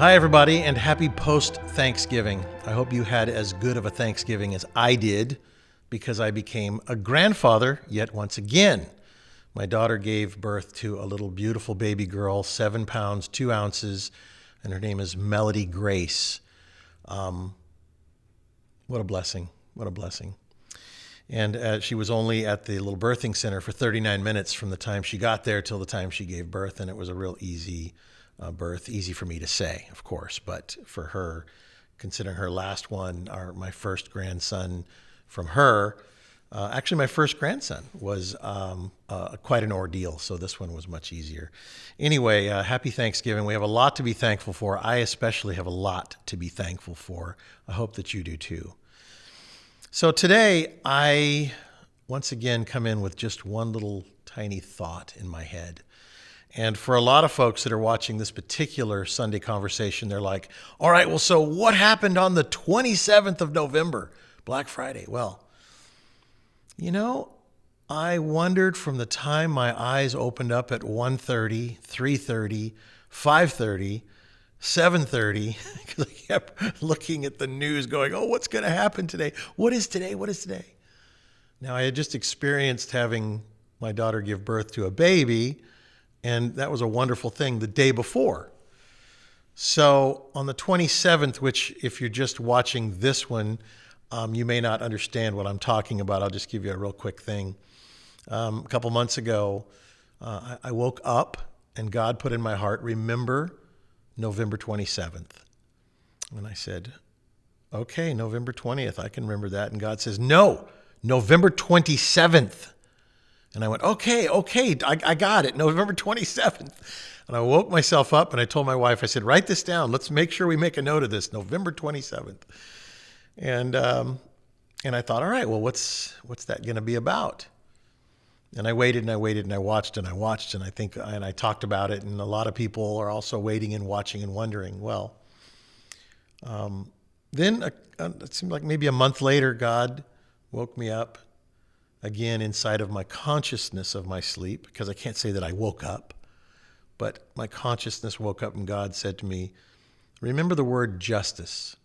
Hi, everybody, and happy post-Thanksgiving. I hope you had as good of a Thanksgiving as I did, because I became a grandfather yet once again. My daughter gave birth to a little beautiful baby girl, 7 pounds, 2 ounces, and her name is Melody Grace. What a blessing. What a blessing. And she was only at the little birthing center for 39 minutes from the time she got there till the time she gave birth, and it was a real easy birth. Easy for me to say, of course, but for her, considering her last one, my first grandson from her, actually my first grandson was quite an ordeal, so this one was much easier. Anyway, happy Thanksgiving. We have a lot to be thankful for. I especially have a lot to be thankful for. I hope that you do too. So today, I once again come in with just one little tiny thought in my head. And for a lot of folks that are watching this particular Sunday conversation, they're like, all right, well, so what happened on the 27th of November, Black Friday? Well, I wondered from the time my eyes opened up at 1:30, 3:30, 5:30, 7:30, because I kept looking at the news going, oh, what's going to happen today? What is today? What is today? Now, I had just experienced having my daughter give birth to a baby, and that was a wonderful thing the day before. So on the 27th, which if you're just watching this one, you may not understand what I'm talking about. I'll just give you a real quick thing. A couple months ago, I woke up and God put in my heart, remember November 27th. And I said, okay, November 20th, I can remember that. And God says, no, November 27th. And I went, okay, I got it, November 27th. And I woke myself up and I told my wife, I said, write this down. Let's make sure we make a note of this, November 27th. And I thought, all right, well, what's that going to be about? And I waited and I waited and I watched and I talked about it. And a lot of people are also waiting and watching and wondering. Well, then it seemed like maybe a month later, God woke me up again inside of my consciousness of my sleep, because I can't say that I woke up, but my consciousness woke up and God said to me, remember the word justice.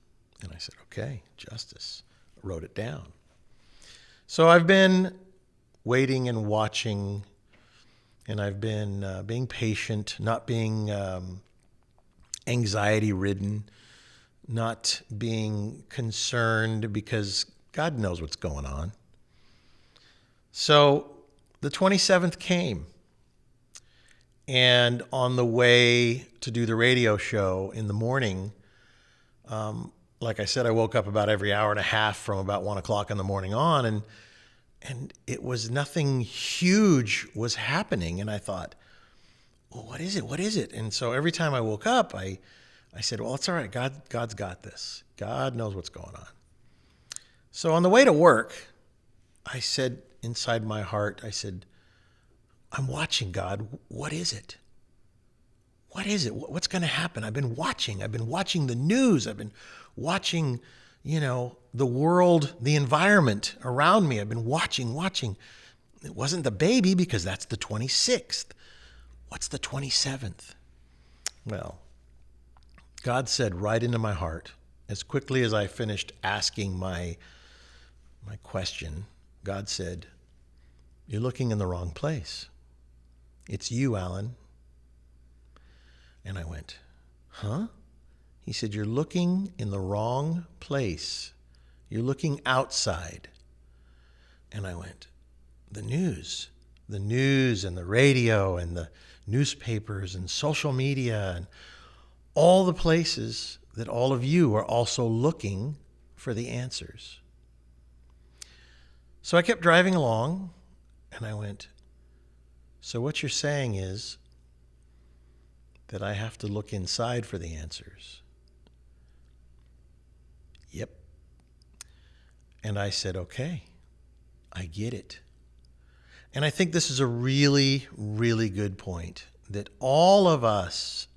And I said, okay, justice. I wrote it down. So I've been waiting and watching, and I've been being patient, not being anxiety-ridden, not being concerned, because God knows what's going on. So the 27th came, and on the way to do the radio show in the morning, like I said, I woke up about every hour and a half from about 1 o'clock in the morning on, and it was nothing huge was happening. And I thought, well, what is it? What is it? And so every time I woke up, I said, well, it's all right. God's got this. God knows what's going on. So on the way to work, I said inside my heart, I said, I'm watching, God. What is it? What is it? What's going to happen? I've been watching the news. I've been watching, the world, the environment around me. I've been watching. It wasn't the baby, because that's the 26th. What's the 27th? Well, God said right into my heart, as quickly as I finished asking my question, God said, you're looking in the wrong place. It's you, Alan. And I went, huh? He said, you're looking in the wrong place. You're looking outside. And I went, the news and the radio and the newspapers and social media and all the places that all of you are also looking for the answers. So I kept driving along, and I went, so what you're saying is that I have to look inside for the answers. Yep. And I said, okay, I get it. And I think this is a really, really good point, that all of us,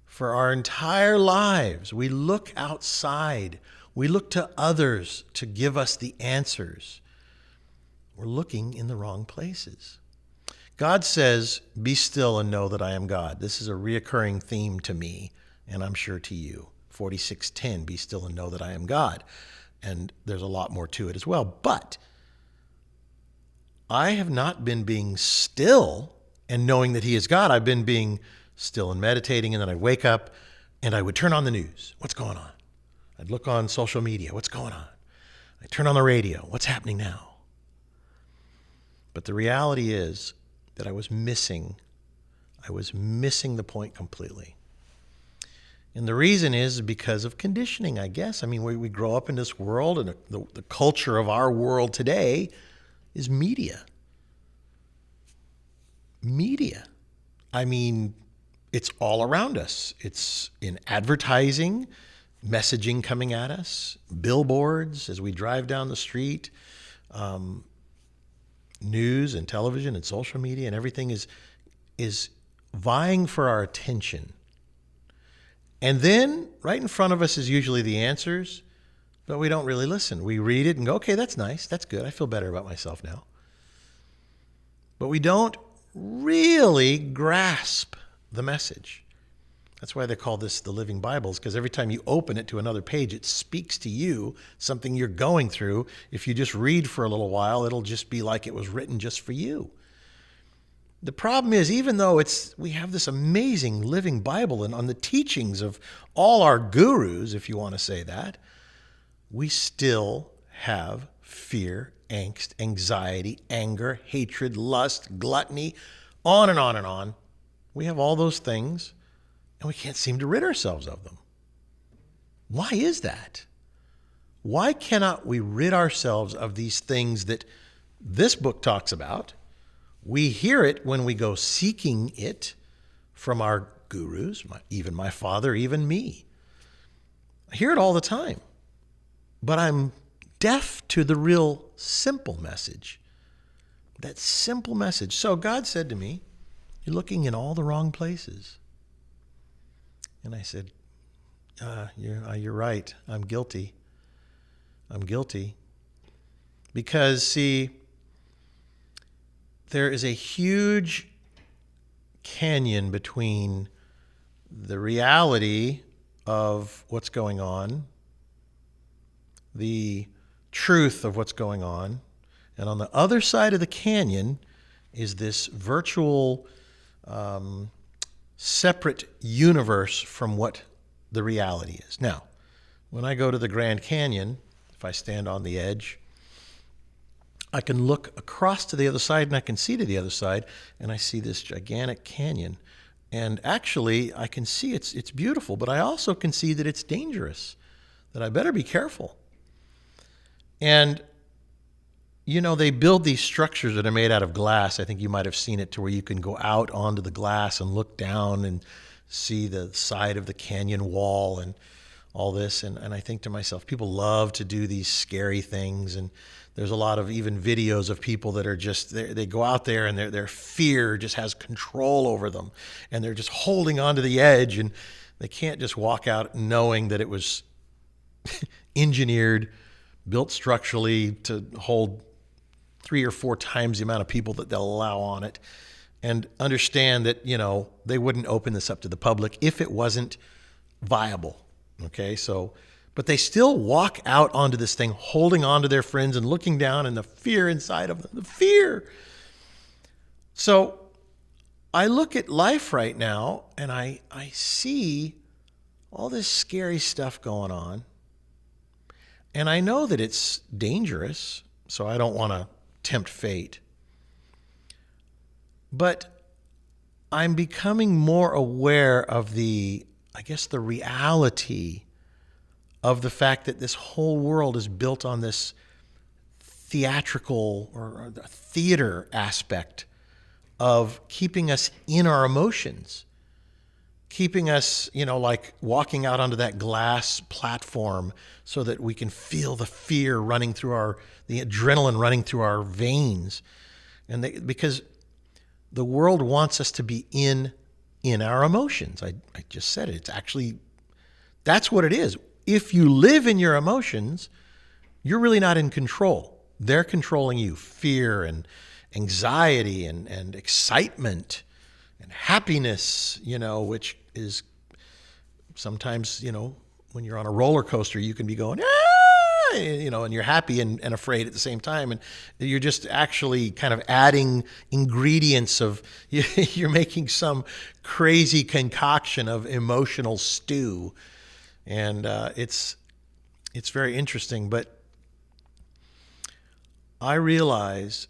for our entire lives, we look outside. We look to others to give us the answers. We're looking in the wrong places. God says, be still and know that I am God. This is a reoccurring theme to me and I'm sure to you. 46:10, be still and know that I am God. And there's a lot more to it as well. But I have not been being still and knowing that he is God. I've been being still and meditating, and then I'd wake up and I would turn on the news. What's going on? I'd look on social media. What's going on? I turn on the radio. What's happening now? But the reality is that I was missing the point completely. And the reason is because of conditioning, I guess. I mean, we grow up in this world, and the culture of our world today is media. Media. I mean, it's all around us. It's in advertising, messaging coming at us, billboards as we drive down the street, news and television and social media, and everything is vying for our attention. And then right in front of us is usually the answers, but we don't really listen. We read it and go, okay, that's nice. That's good. I feel better about myself now. But we don't really grasp the message. That's why they call this the Living Bibles, because every time you open it to another page, it speaks to you, something you're going through. If you just read for a little while, it'll just be like it was written just for you. The problem is, even though we have this amazing living Bible and on the teachings of all our gurus, if you want to say that, we still have fear, angst, anxiety, anger, hatred, lust, gluttony, on and on and on. We have all those things, and we can't seem to rid ourselves of them. Why is that? Why cannot we rid ourselves of these things that this book talks about? We hear it when we go seeking it from our gurus, even my father, even me. I hear it all the time, but I'm deaf to the real simple message. That simple message. So God said to me, you're looking in all the wrong places. And I said, you're right. I'm guilty. I'm guilty. Because, see, there is a huge canyon between the reality of what's going on, the truth of what's going on, and on the other side of the canyon is this virtual separate universe from what the reality is. Now, when I go to the Grand Canyon, if I stand on the edge, I can look across to the other side and I can see to the other side, and I see this gigantic canyon. And actually, I can see it's beautiful, but I also can see that it's dangerous, that I better be careful. And, you know, they build these structures that are made out of glass. I think you might have seen it, to where you can go out onto the glass and look down and see the side of the canyon wall and all this. And I think to myself, people love to do these scary things. And there's a lot of even videos of people that are just, they go out there and their fear just has control over them. And they're just holding onto the edge, and they can't just walk out knowing that it was engineered, built structurally to hold 3 or 4 times the amount of people that they'll allow on it, and understand that, you know, they wouldn't open this up to the public if it wasn't viable. Okay, so, but they still walk out onto this thing, holding on to their friends and looking down, and the fear inside of them, the fear. So I look at life right now, and I see all this scary stuff going on. And I know that it's dangerous, so I don't want to tempt fate. But I'm becoming more aware of the reality of the fact that this whole world is built on this theatrical or theater aspect of keeping us in our emotions, keeping us, you know, like walking out onto that glass platform so that we can feel the fear running through the adrenaline running through our veins. And because the world wants us to be in our emotions. I just said it. It's actually, that's what it is. If you live in your emotions, you're really not in control. They're controlling you. Fear and anxiety and excitement and happiness, you know, which is sometimes, when you're on a roller coaster, you can be going, ah, and you're happy and afraid at the same time. And you're just actually kind of adding ingredients of, you're making some crazy concoction of emotional stew. And it's very interesting. But I realize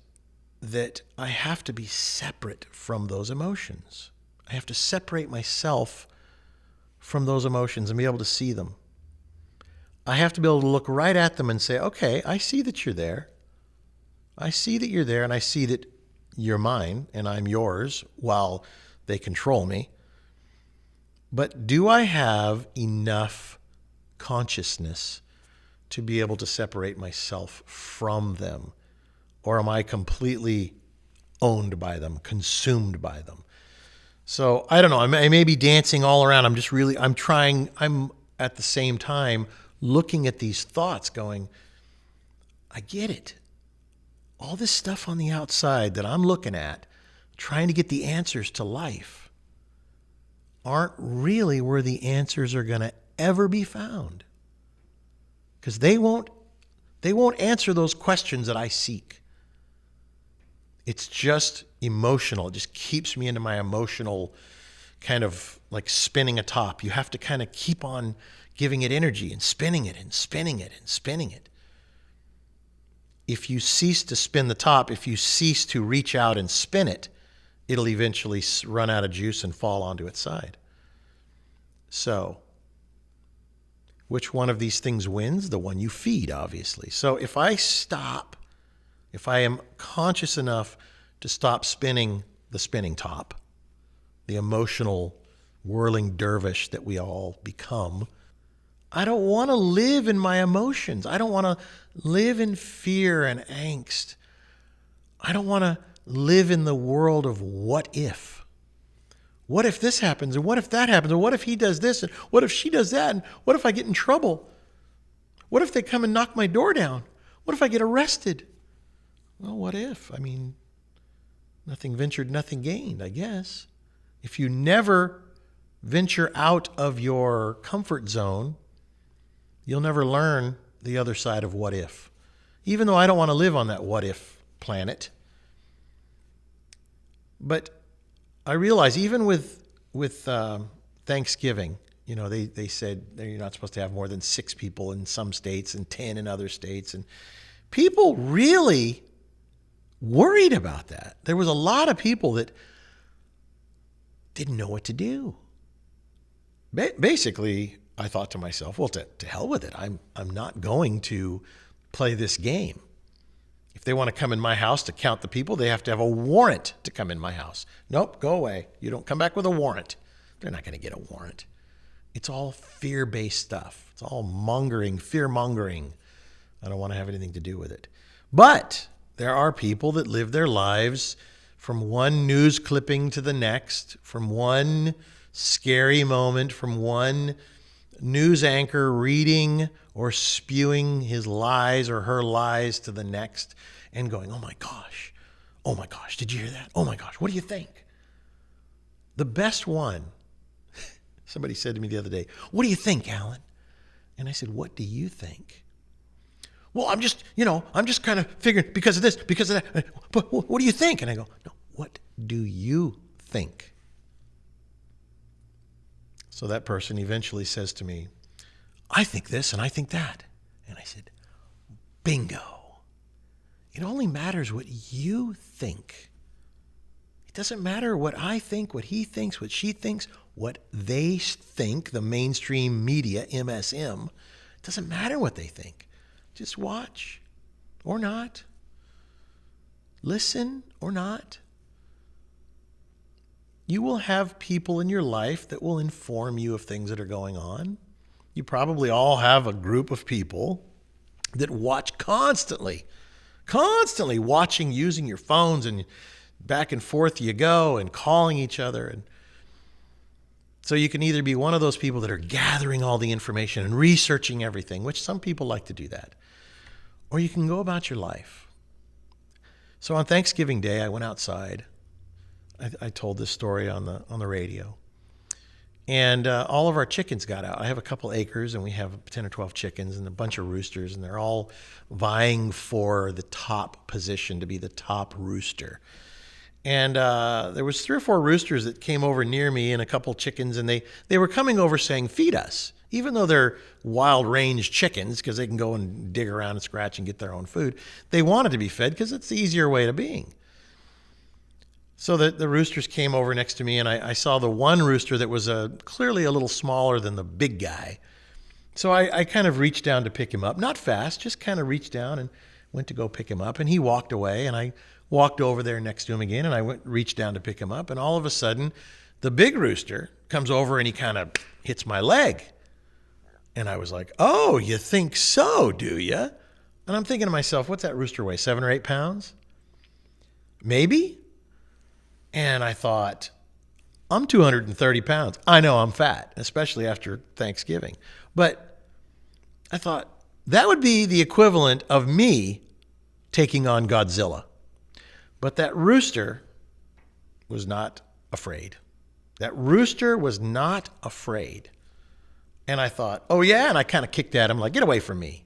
that I have to be separate from those emotions. I have to separate myself from those emotions and be able to see them. I have to be able to look right at them and say, okay, I see that you're there. I see that you're there, and I see that you're mine and I'm yours while they control me. But do I have enough consciousness to be able to separate myself from them? Or am I completely owned by them, consumed by them? So I don't know. I may be dancing all around. I'm at the same time looking at these thoughts going, I get it. All this stuff on the outside that I'm looking at, trying to get the answers to life, aren't really where the answers are going to ever be found. Because they won't answer those questions that I seek. It's just emotional. It just keeps me into my emotional kind of like spinning a top. You have to kind of keep on giving it energy and spinning it and spinning it and spinning it. If you cease to spin the top, if you cease to reach out and spin it, it'll eventually run out of juice and fall onto its side. So, which one of these things wins? The one you feed, obviously. So if I am conscious enough to stop spinning the spinning top, the emotional whirling dervish that we all become, I don't want to live in my emotions. I don't want to live in fear and angst. I don't want to live in the world of what if. What if this happens? And what if that happens? And what if he does this? And what if she does that? And what if I get in trouble? What if they come and knock my door down? What if I get arrested? Well, what if? I mean, nothing ventured, nothing gained, I guess. If you never venture out of your comfort zone, you'll never learn the other side of what if. Even though I don't want to live on that what if planet. But I realize even with Thanksgiving, they said you're not supposed to have more than 6 people in some states and 10 in other states. And people really worried about that. There was a lot of people that didn't know what to do. Basically, I thought to myself, well, to hell with it. I'm not going to play this game. If they want to come in my house to count the people, they have to have a warrant to come in my house. Nope, go away. You don't come back with a warrant. They're not going to get a warrant. It's all fear-based stuff. It's all mongering, fear-mongering. I don't want to have anything to do with it. But there are people that live their lives from one news clipping to the next, from one scary moment, from one news anchor reading or spewing his lies or her lies to the next and going, oh my gosh, did you hear that? Oh my gosh, what do you think? The best one, somebody said to me the other day, what do you think, Alan? And I said, what do you think? Well, I'm just kind of figuring because of this, because of that. But what do you think? And I go, no, what do you think? So that person eventually says to me, I think this and I think that. And I said, bingo. It only matters what you think. It doesn't matter what I think, what he thinks, what she thinks, what they think, the mainstream media, MSM. It doesn't matter what they think. Just watch or not. Listen or not. You will have people in your life that will inform you of things that are going on. You probably all have a group of people that watch constantly watching, using your phones, and back and forth you go and calling each other. And so you can either be one of those people that are gathering all the information and researching everything, which some people like to do that, or you can go about your life. So on Thanksgiving Day, I went outside. I told this story on the radio. And all of our chickens got out. I have a couple acres, and we have 10 or 12 chickens and a bunch of roosters, and they're all vying for the top position to be the top rooster. And there was 3 or 4 roosters that came over near me and a couple chickens, and they were coming over saying, feed us. Even though they're wild range chickens, because they can go and dig around and scratch and get their own food, they wanted to be fed because it's the easier way to being. So the roosters came over next to me, and I saw the one rooster that was clearly a little smaller than the big guy. So I kind of reached down to pick him up. Not fast, just kind of reached down and went to go pick him up. And he walked away, and I walked over there next to him again, and I reached down to pick him up. And all of a sudden, the big rooster comes over, and he kind of hits my leg. And I was like, oh, you think so, do you? And I'm thinking to myself, what's that rooster weigh, 7 or 8 pounds? Maybe? And I thought, I'm 230 pounds. I know I'm fat, especially after Thanksgiving. But I thought that would be the equivalent of me taking on Godzilla. But that rooster was not afraid. That rooster was not afraid. And I thought, oh yeah, and I kind of kicked at him like, get away from me.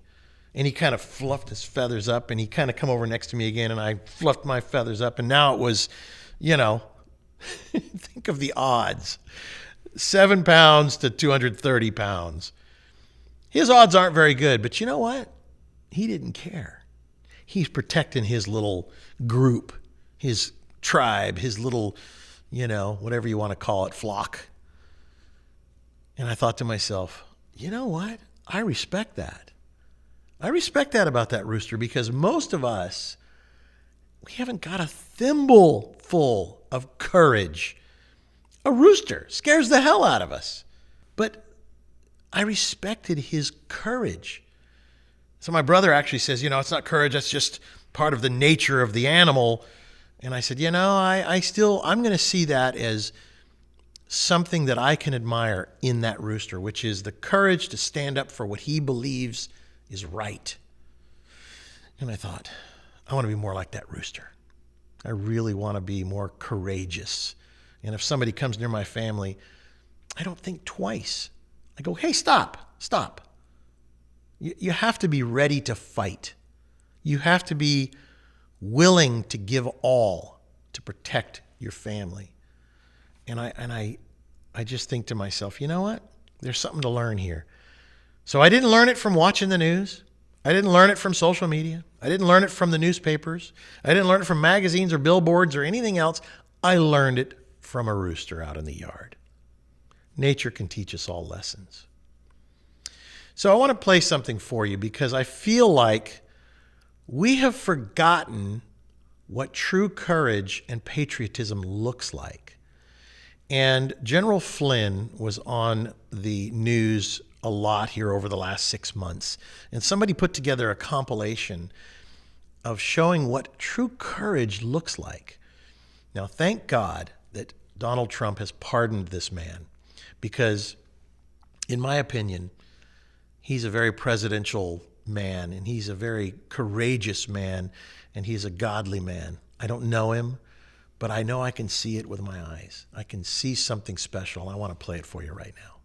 And he kind of fluffed his feathers up, and he kind of come over next to me again, and I fluffed my feathers up, and now it was, think of the odds. 7 pounds to 230 pounds. His odds aren't very good, but you know what? He didn't care. He's protecting his little group, his tribe, his little, whatever you want to call it, flock. And I thought to myself, you know what? I respect that. I respect that about that rooster, because most of us, we haven't got a thimble full of courage. A rooster scares the hell out of us. But I respected his courage. So my brother actually says, it's not courage, that's just part of the nature of the animal. And I said, I'm going to see that as something that I can admire in that rooster, which is the courage to stand up for what he believes is right. And I thought, I want to be more like that rooster. I really want to be more courageous. And if somebody comes near my family, I don't think twice. I go, hey, stop. You have to be ready to fight. You have to be willing to give all to protect your family. And I just think to myself, you know what? There's something to learn here. So I didn't learn it from watching the news. I didn't learn it from social media. I didn't learn it from the newspapers. I didn't learn it from magazines or billboards or anything else. I learned it from a rooster out in the yard. Nature can teach us all lessons. So I want to play something for you, because I feel like we have forgotten what true courage and patriotism looks like. And General Flynn was on the news a lot here over the last 6 months. And somebody put together a compilation of showing what true courage looks like. Now, thank God that Donald Trump has pardoned this man, because in my opinion, he's a very presidential man, and he's a very courageous man, and he's a godly man. I don't know him, but I know I can see it with my eyes. I can see something special. I want to play it for you right now.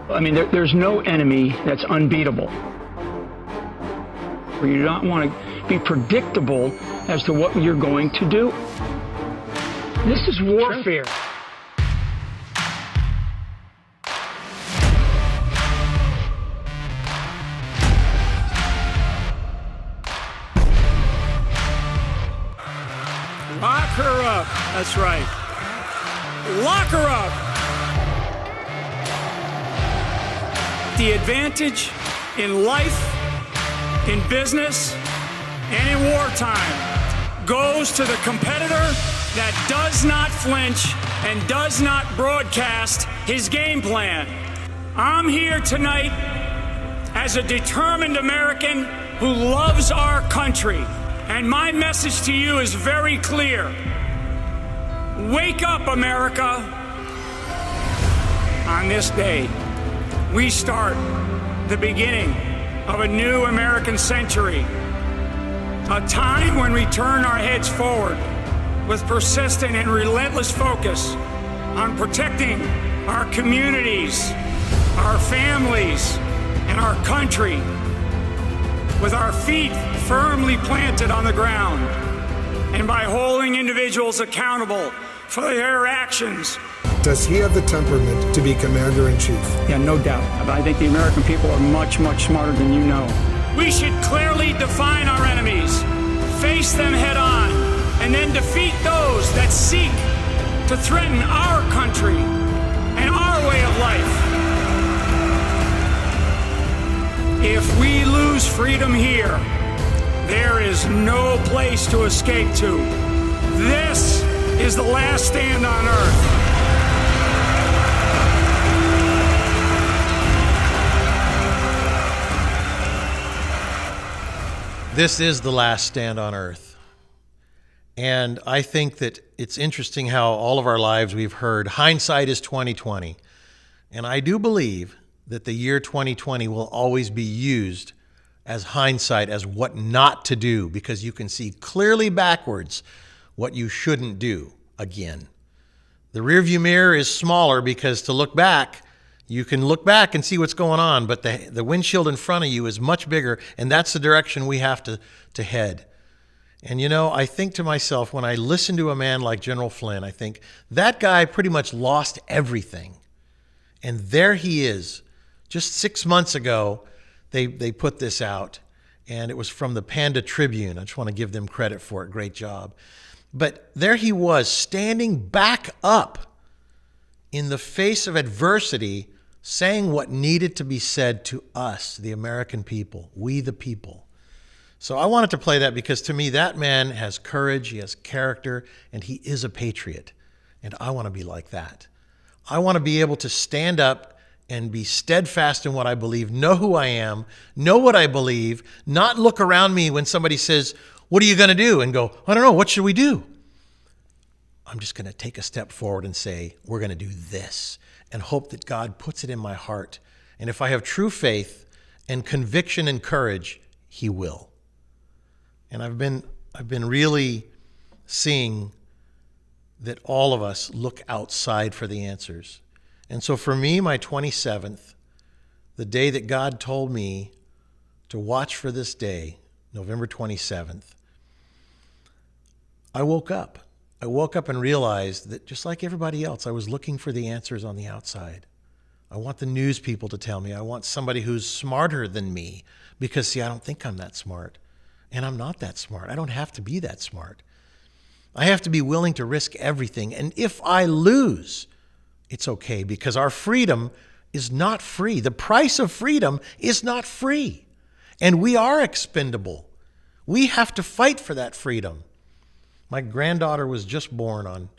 I mean, there's no enemy that's unbeatable. You do not want to be predictable as to what you're going to do. This is warfare. Lock her up. That's right. Lock her up. The advantage in life, in business, and in wartime goes to the competitor that does not flinch and does not broadcast his game plan. I'm here tonight as a determined American who loves our country. And my message to you is very clear. Wake up, America. On this day, we start the beginning of a new American century. A time when we turn our heads forward with persistent and relentless focus on protecting our communities, our families, and our country with our feet firmly planted on the ground and by holding individuals accountable for their actions. Does he have the temperament to be commander-in-chief? Yeah, no doubt. I think the American people are much, much smarter than you know. We should clearly define our enemies, face them head on, and then defeat those that seek to threaten our country and our way of life. If we lose freedom here, there is no place to escape to. This is the last stand on earth. This is the last stand on earth. And I think that it's interesting how all of our lives we've heard hindsight is 20/20. And I do believe that the year 2020 will always be used as hindsight, as what not to do, because you can see clearly backwards what you shouldn't do again. The rearview mirror is smaller because to look back, you can look back and see what's going on, but the windshield in front of you is much bigger, and that's the direction we have to head. And you know, I think to myself, when I listen to a man like General Flynn, I think that guy pretty much lost everything. And there he is. Just 6 months ago, they put this out, and it was from the Panda Tribune. I just want to give them credit for it. Great job. But there he was, standing back up in the face of adversity, saying what needed to be said to us, the American people, we the people. So I wanted to play that because to me, that man has courage, he has character, and he is a patriot. And I want to be like that. I want to be able to stand up and be steadfast in what I believe, know who I am, know what I believe, not look around me when somebody says, "What are you going to do?" and go, "I don't know, what should we do?" I'm just going to take a step forward and say, we're going to do this, and hope that God puts it in my heart. And if I have true faith and conviction and courage, he will. And I've been really seeing that all of us look outside for the answers. And so for me, my 27th, the day that God told me to watch for this day, November 27th, I woke up. I woke up and realized that just like everybody else, I was looking for the answers on the outside. I want the news people to tell me. I want somebody who's smarter than me because, see, I don't think I'm that smart. And I'm not that smart. I don't have to be that smart. I have to be willing to risk everything. And if I lose, it's okay, because our freedom is not free. The price of freedom is not free. And we are expendable. We have to fight for that freedom. My granddaughter was just born on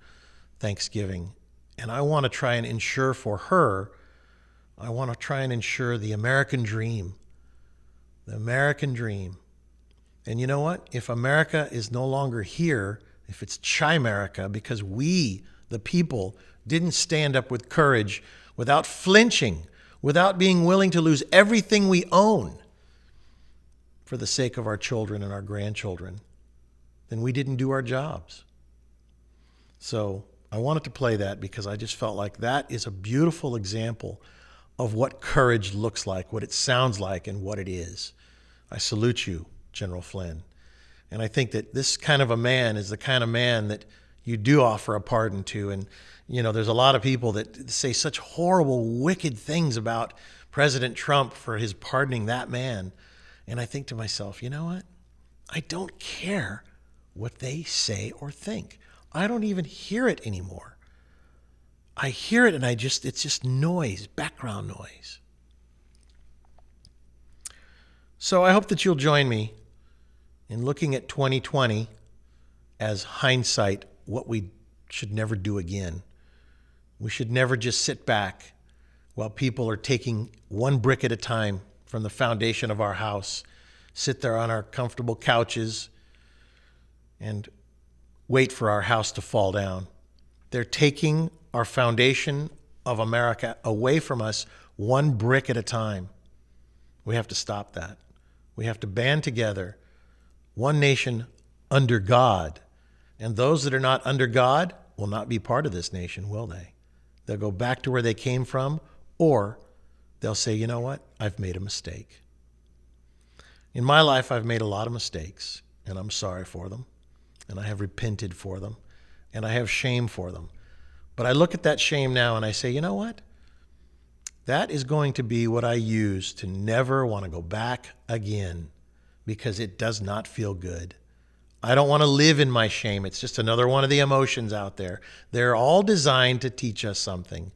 Thanksgiving, and I want to try and ensure for her, I want to try and ensure the American dream. The American dream. And you know what? If America is no longer here, if it's Chimerica, because we, the people, didn't stand up with courage, without flinching, without being willing to lose everything we own for the sake of our children and our grandchildren, then we didn't do our jobs. So I wanted to play that because I just felt like that is a beautiful example of what courage looks like, what it sounds like, and what it is. I salute you, General Flynn. And I think that this kind of a man is the kind of man that you do offer a pardon to. And, you know, there's a lot of people that say such horrible, wicked things about President Trump for his pardoning that man. And I think to myself, you know what? I don't care what they say or think. I don't even hear it anymore. I hear it and it's just noise, background noise. So I hope that you'll join me in looking at 2020 as hindsight, what we should never do again. We should never just sit back while people are taking one brick at a time from the foundation of our house, sit there on our comfortable couches and wait for our house to fall down. They're taking our foundation of America away from us one brick at a time. We have to stop that. We have to band together, one nation under God. And those that are not under God will not be part of this nation, will they? They'll go back to where they came from, or they'll say, you know what? I've made a mistake. In my life, I've made a lot of mistakes, and I'm sorry for them, and I have repented for them, and I have shame for them. But I look at that shame now and I say, you know what? That is going to be what I use to never want to go back again, because it does not feel good. I don't want to live in my shame. It's just another one of the emotions out there. They're all designed to teach us something.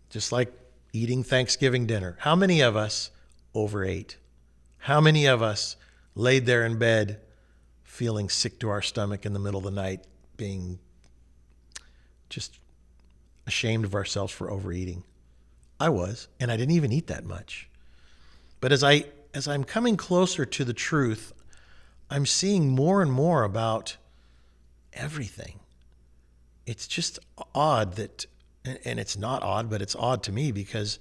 Just like eating Thanksgiving dinner. How many of us overate? How many of us laid there in bed feeling sick to our stomach in the middle of the night, being just ashamed of ourselves for overeating? I was, and I didn't even eat that much. But as I'm coming closer to the truth, I'm seeing more and more about everything. It's just odd that, and it's not odd, but it's odd to me because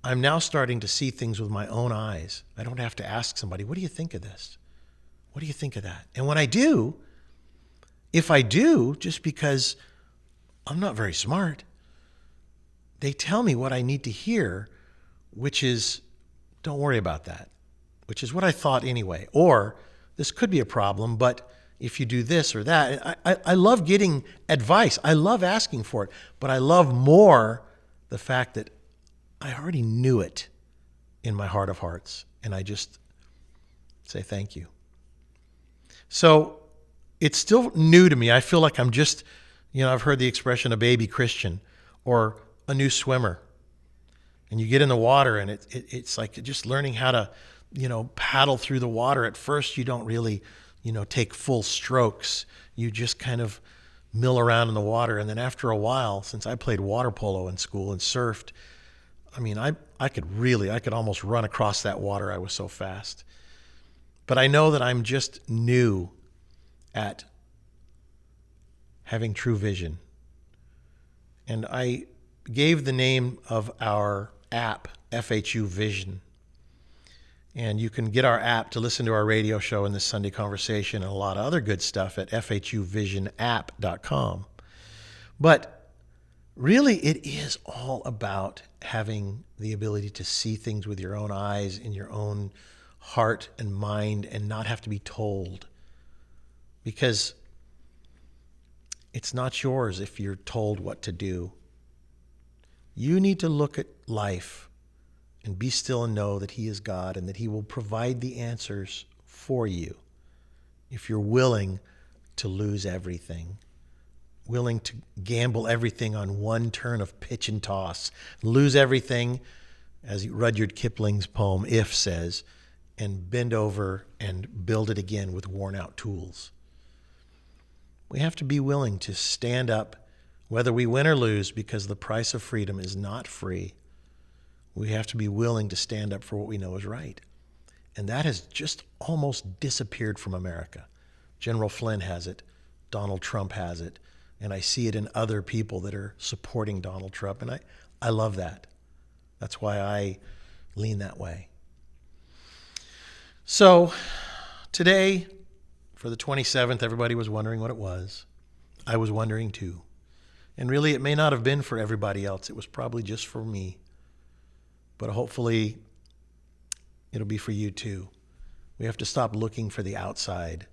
I'm now starting to see things with my own eyes. I don't have to ask somebody, what do you think of this? What do you think of that? And when I do, if I do, just because I'm not very smart, they tell me what I need to hear, which is, don't worry about that, which is what I thought anyway. Or, this could be a problem, but if you do this or that, I love getting advice. I love asking for it, but I love more the fact that I already knew it in my heart of hearts, and I just say thank you. So it's still new to me. I feel like I'm just, I've heard the expression a baby Christian or a new swimmer. And you get in the water and it's like just learning how to, paddle through the water. At first, you don't really, take full strokes. You just kind of mill around in the water. And then after a while, since I played water polo in school and surfed, I could almost run across that water. I was so fast. But I know that I'm just new at having true vision. And I gave the name of our app, FHU Vision. And you can get our app to listen to our radio show and this Sunday conversation and a lot of other good stuff at FHUVisionApp.com. But really, it is all about having the ability to see things with your own eyes, in your own heart and mind, and not have to be told. Because it's not yours if you're told what to do. You need to look at life and be still and know that He is God and that He will provide the answers for you if you're willing to lose everything, willing to gamble everything on one turn of pitch and toss, lose everything, as Rudyard Kipling's poem If says, and bend over and build it again with worn-out tools. We have to be willing to stand up, whether we win or lose, because the price of freedom is not free. We have to be willing to stand up for what we know is right. And that has just almost disappeared from America. General Flynn has it. Donald Trump has it. And I see it in other people that are supporting Donald Trump. And I love that. That's why I lean that way. So today, for the 27th, everybody was wondering what it was. I was wondering too. And really, it may not have been for everybody else. It was probably just for me. But hopefully, it'll be for you too. We have to stop looking for the outside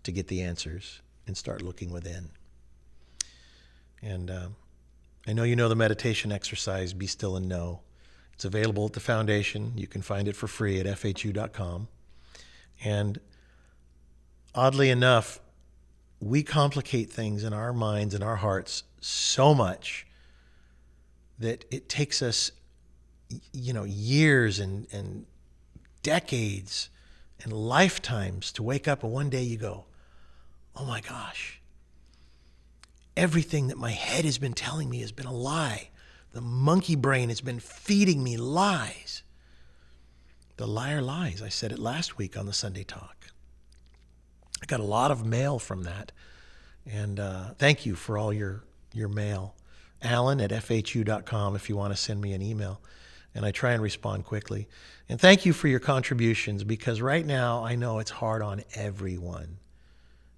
to get the answers and start looking within. And I know you know the meditation exercise, Be Still and Know. It's available at the foundation. You can find it for free at FHU.com. And oddly enough, we complicate things in our minds and our hearts so much that it takes us, years and decades and lifetimes to wake up and one day you go, oh my gosh, everything that my head has been telling me has been a lie. The monkey brain has been feeding me lies. The liar lies. I said it last week on the Sunday Talk. I got a lot of mail from that. And thank you for all your mail. Alan at FHU.com if you want to send me an email. And I try and respond quickly. And thank you for your contributions, because right now I know it's hard on everyone.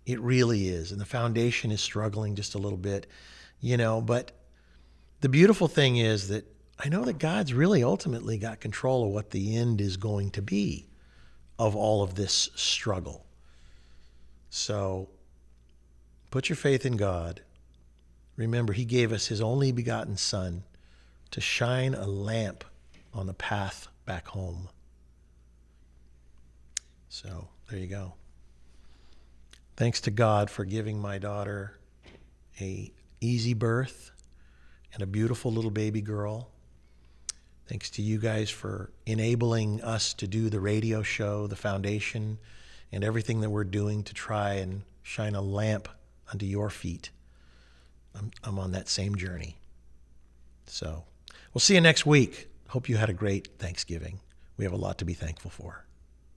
It really is. And the foundation is struggling just a little bit, but the beautiful thing is that I know that God's really ultimately got control of what the end is going to be of all of this struggle. So put your faith in God. Remember, he gave us his only begotten Son to shine a lamp on the path back home. So there you go. Thanks to God for giving my daughter a easy birth and a beautiful little baby girl. Thanks to you guys for enabling us to do the radio show, the foundation, and everything that we're doing to try and shine a lamp under your feet. I'm on that same journey. So we'll see you next week. Hope you had a great Thanksgiving. We have a lot to be thankful for.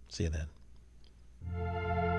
See you then.